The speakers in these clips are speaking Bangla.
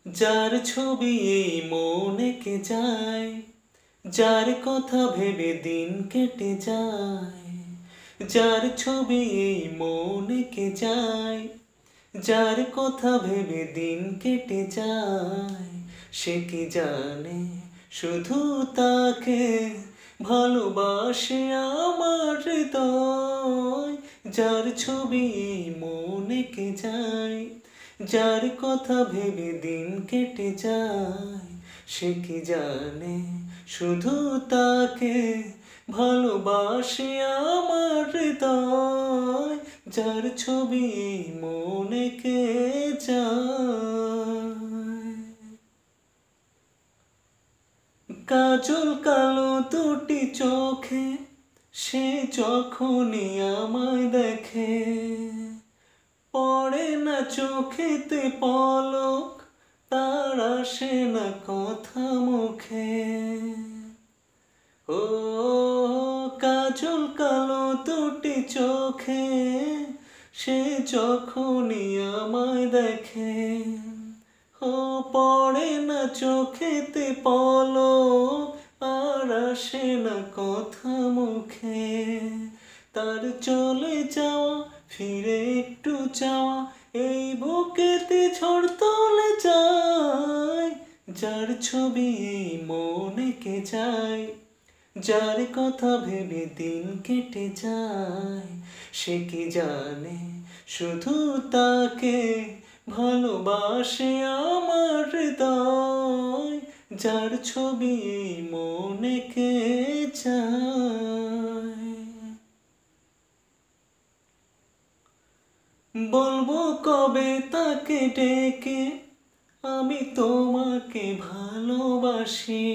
যার ছবি এই মনে কে যায়, যার কথা ভেবে দিন কেটে যায়। যার ছবি এই মনে কে যায়, যার কথা ভেবে দিন কেটে যায়। সে কি জানে শুধু তাকে ভালোবাসে আমার হৃদয়। যার ছবি এই মনে কে যায়, যার কথা ভেবে দিন কেটে যায়। সে কি জানে শুধু তাকে ভালোবাসে আমার হৃদয়। যার ছবি মনে কে যায়। কাজল কালো দুটি চোখে সে যখনই আমায় দেখে, পড়ে না চোখেতে পলক, তার আসে না কথা মুখে। ও কাজল কালো দুটি চোখে সে যখনই আমায় দেখে, ও পড়ে না চোখেতে পলক, আর আসে না কথা মুখে। তার চলে যাওয়া ফিরে একটু চাওয়া, এই বুকেতে ঝড় তুলে যায়। যার ছবি এই মনে কে যায়, যার কথা ভেবে দিন কেটে যায়। সে কি জানে শুধু তাকে ভালোবাসে আমার হৃদয়। যার ছবি এই মনে কে যায়। বলবো কবে তাকে ডেকে আমি তোমাকে ভালোবাসি,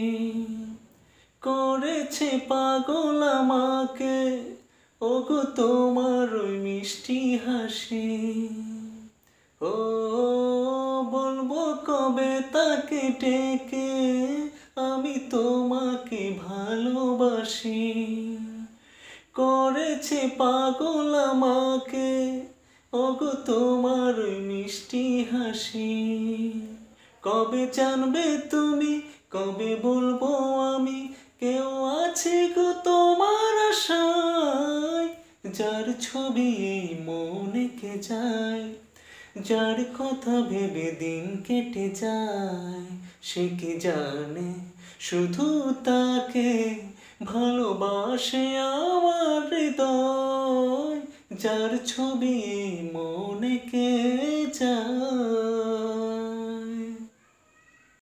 করেছে পাগল আমাকে ওগো তোমার ওই মিষ্টি হাসি। ও বলবো কবে তাকে ডেকে আমি তোমাকে ভালোবাসি, করেছে পাগল আমাকে ওগো তোমার ওই মিষ্টি হাসি। কবে জানবে তুমি, কবে বলবো আমি, কেউ আছে গো তোমার আশায়। যার ছবি এই মনে কে যায়, যার কথা ভেবে দিন কেটে যায়। সে কি জানে শুধু তাকে ভালোবাসে আমার হৃদয়। যার ছবি এই মনে কে যায়।